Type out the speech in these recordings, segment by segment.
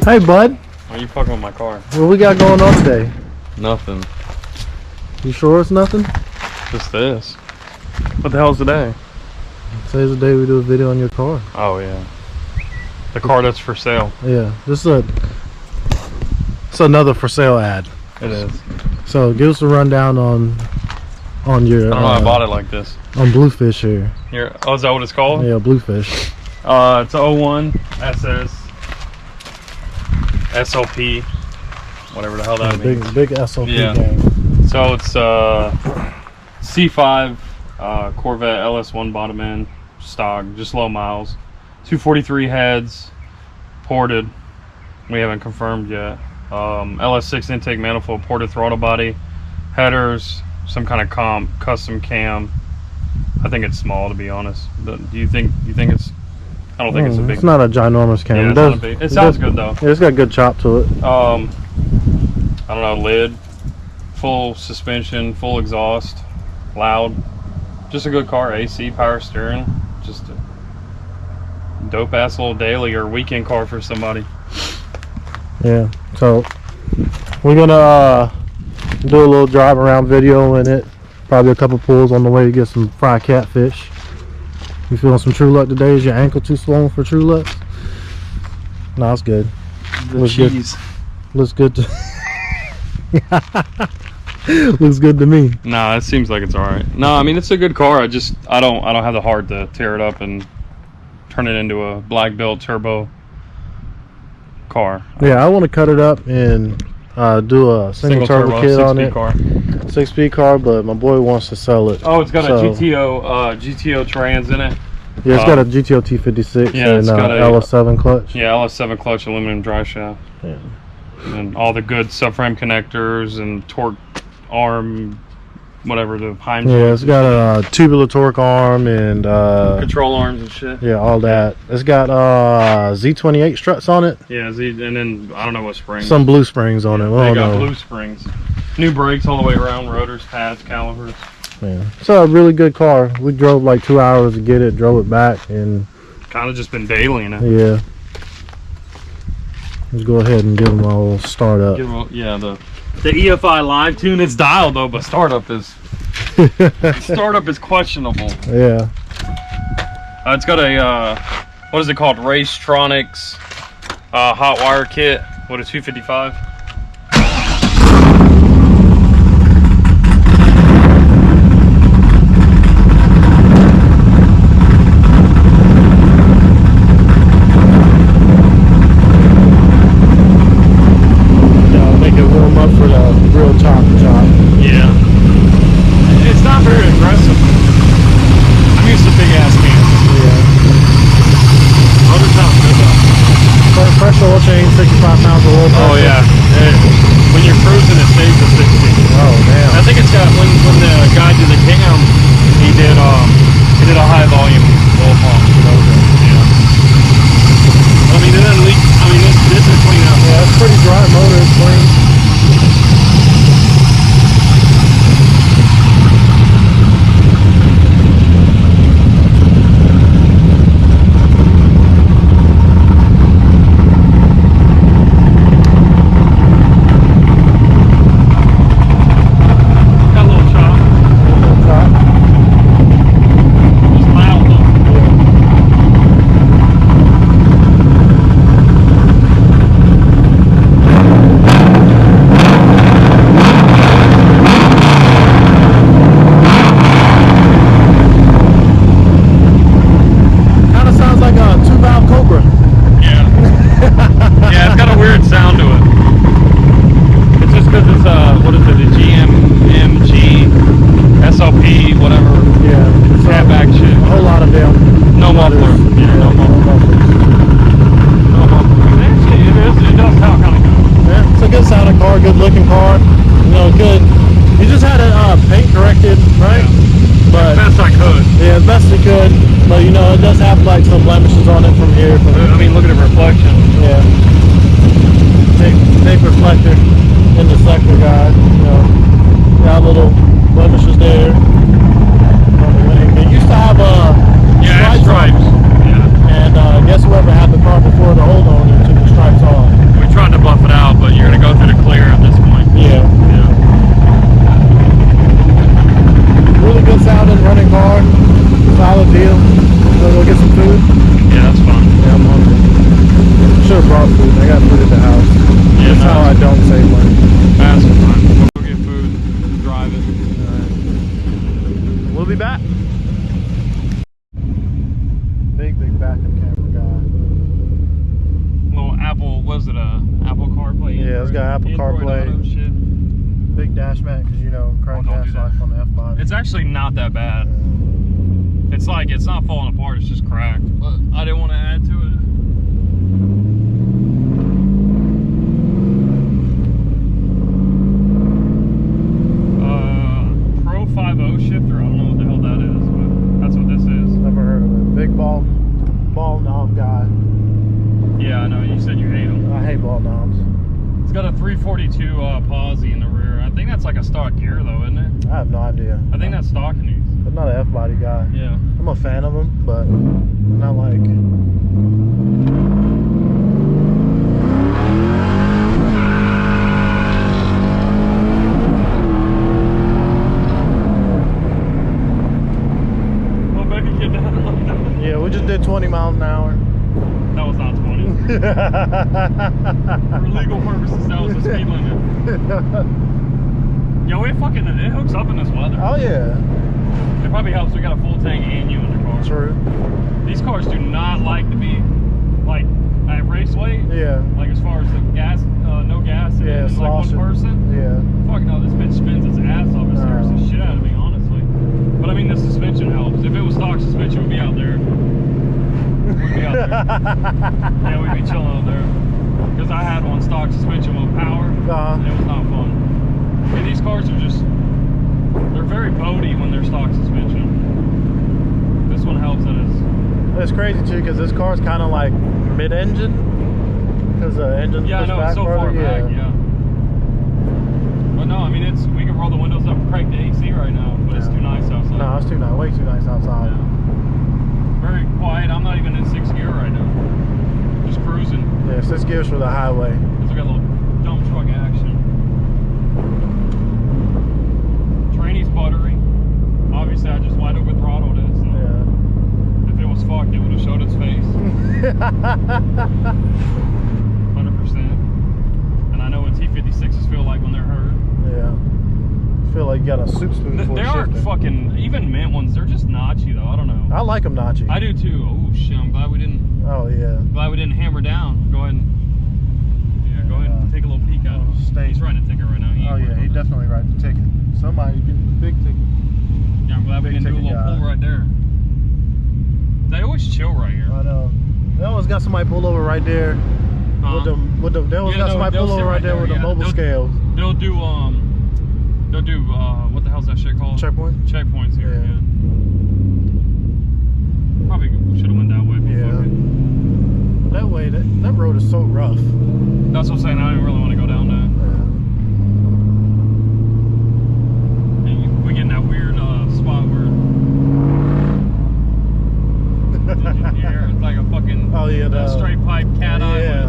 Hey, bud. Why are you fucking with my car? What we got going on today? Nothing. You sure it's nothing? Just this. What the hell's today? Today's the day we do a video on your car. Oh, yeah. The car that's for sale. Yeah, it's another for sale ad. It is. So give us a rundown on your. I don't know. I bought it like this. On Bluefish here. Here. Oh, is that what it's called? Yeah, Bluefish. It's a 01 SS SLP, whatever the hell that means. Big SLP gang. So it's C5 Corvette LS1 bottom end stock, just low miles. 243 heads, ported. We haven't confirmed yet. LS6 intake manifold, ported throttle body, headers, some kind of custom cam. I think it's small, to be honest. Do you think it's? I don't think it's a big. It's not a ginormous cam. Yeah, it's not a big. It sounds good though. Yeah, it's got good chop to it. I don't know, lid, full suspension, full exhaust, loud. Just a good car. AC, power steering. Just a dope ass little daily or weekend car for somebody. Yeah. So we're gonna do a little drive around video in it. Probably a couple pulls on the way to get some fried catfish. You feeling some True Luck today? Is your ankle too swollen for True Luck? No, it's good. The cheese. Looks good to looks good to me. Nah, it seems like it's alright. No, I mean it's a good car. I don't have the heart to tear it up and turn it into a Blackphillbuilt turbo car. Yeah, I want to cut it up and do a single turbo kit on it. Car. 6-speed car, but my boy wants to sell it. Oh, it's got a GTO trans in it. Yeah, it's got a GTO T56 yeah, and it's got a LS7 clutch. Yeah, LS7 clutch, aluminum dry shaft. Yeah. And all the good subframe connectors and torque arm, whatever the Heim. Yeah, it's got a tubular torque arm and control arms and shit. Yeah, all that. It's got Z28 struts on it. Yeah, and then I don't know what springs. Some blue springs on it. They got blue springs. New brakes all the way around, rotors, pads, calipers. Yeah, it's a really good car. We drove like 2 hours to get it, drove it back, and kind of just been dailying it. Yeah. Let's go ahead and give them a little start up. Yeah, the EFI live tune, it's dialed though, but startup is questionable. Yeah. It's got a what is it called? Racetronics hot wire kit. What is 255? Yeah. It's not very aggressive. I'm used to big ass cans. Yeah. Motor sounds good though. Fresh oil change, 65 pounds of oil. Oh yeah. When you're cruising, it stays at 60. Oh damn. I think it's got when the guy did the cam, he did a high volume oil pump. Okay. Yeah. I mean, it doesn't leak. I mean, this is clean out. Yeah, it's pretty dry motor. It's clean. Good looking car, you know, good. You just had it paint corrected, right? Yeah. But as best I could. Yeah, as best you could. But you know, it does have like some blemishes on it from here. I mean, look at the reflection. Yeah. Big reflector in the sector guide. You know, got little blemishes there. It used to have stripes. Yeah. And guess whoever had the car before the old owner took the stripes off. big backup camera guy. Little Apple, was it a Apple CarPlay? Yeah, it's got Apple Android CarPlay. Auto shit. Big dash mat because you know crank don't do gas life that. on the F body. It's actually not that bad. It's like, it's not falling apart, it's just cracked. But I didn't want to add to it. Pro 5.0 shifter, I don't know what the hell that is, but that's what this is. Never heard of it. Big ball knob guy. Yeah, I know, you said you hate them. I hate ball knobs. It's got a 342 posi in the rear. I think that's like a stock gear though, isn't it? I have no idea. I think that's stock in these. I'm not an F body guy. Yeah. I'm a fan of them, but not like. Well, baby, get down. Yeah, we just did 20 miles an hour. That was not 20. For legal purposes, that was the speed limit. Yo, it hooks up in this weather. Oh yeah. It probably helps we got a full tank and you in the car. True. These cars do not like to be like at race weight. Yeah. Like as far as the gas, no gas. And Yeah, it's like one sloshing. person. Yeah. Fuck no, this bitch spins its ass off. It scares the shit out of me, honestly. But I mean, the suspension helps. If it was stock suspension, we'd be out there. We'd be out there. Yeah, we'd be chilling out there. Because I had one stock suspension with power. And it was not fun. And these cars are just, they're very boaty when they're stock suspension. This one helps that It's crazy too because this car's kind of like mid-engine because the engine's yeah, I pushed know, back it's so further. far back, yeah. But no, I mean, we can roll the windows up and crank the AC right now, but it's too nice outside. No, it's too nice. Way too nice outside. Yeah. Very quiet. I'm not even in 6th gear right now. Just cruising. Yeah, 6 gears for the highway. Because we got a little dump truck action. Trainee's buttery. Obviously, I just wide open throttled it, so Yeah. if it was fucked, it would have showed its face. 100%. And I know what T56s feel like when they're hurt. Yeah. I feel like you got a soup spoon for They aren't shifting. fucking, even mint ones, they're just notchy though. I don't know. I like them notchy. I do too. Oh shit, I'm glad we didn't. Oh yeah. Glad we didn't hammer down. Go ahead and, yeah, go ahead and take a little peek at him. He's writing a ticket right now. Oh yeah, he definitely writes the ticket. Somebody getting the big ticket. Yeah, I'm glad we didn't do a little pull right there. They always chill right here. I know. They always got somebody pull over right there. They always got somebody pull over right there with the mobile scales. They'll do what the hell's that shit called? Checkpoint? Checkpoints here. Yeah. Yeah. Probably should have went that way. Yeah. That way, that road is so rough. That's what I'm saying. I didn't really want to go down that. And we get in that weird spot where did you hear? It's like a fucking straight pipe cat eye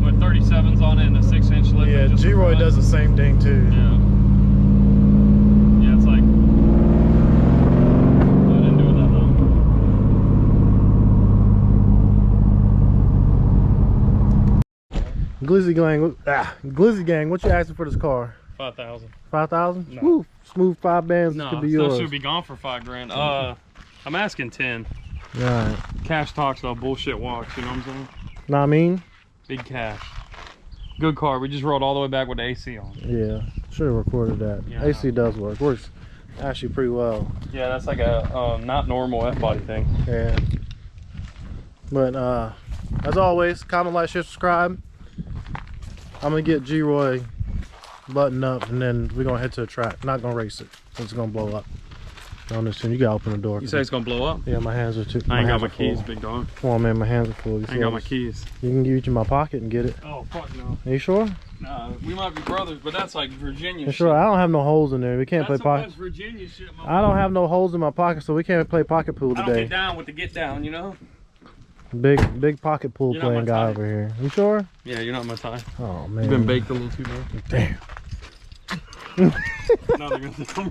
with 37s on it and a 6-inch lip. Yeah, G-Roy does the same thing too. Yeah. Yeah, it's like I didn't do it that long. Glizzy Gang, what you asking for this car? 5,000. 5,000? No. Woo, smooth 5 bands No, could be that yours. should be gone for $5 grand. I'm asking 10. Right. Cash talks though, bullshit walks. You know what I'm saying? Know what I mean? Big cash. Good car. We just rolled all the way back with the AC on. Yeah, should have recorded that. Yeah, AC does work. Works actually pretty well. Yeah, that's like a not normal F-body thing. Yeah. But as always, comment, like, share, subscribe. I'm gonna get G-Roy buttoned up and then we're gonna head to the track. Not gonna race it. It's gonna blow up. On this soon. You gotta open the door. You say it's gonna blow up? Yeah, my hands are too. I ain't got my keys, big dog. Come on, man, my hands are full. I ain't got my keys. You can reach in my pocket and get it. Oh fuck no. Are you sure? Nah, we might be brothers, but that's like Virginia You shit. sure? I don't have no holes in there. We can't play pocket. That's Virginia shit, I don't have no holes in my pocket, so we can't play pocket pool I don't today. get down with the get down, you know? Big pocket pool You're not playing my guy type. over here. You sure? Yeah, you're not my type. Oh man. You've been baked a little too much. Damn. No, they're gonna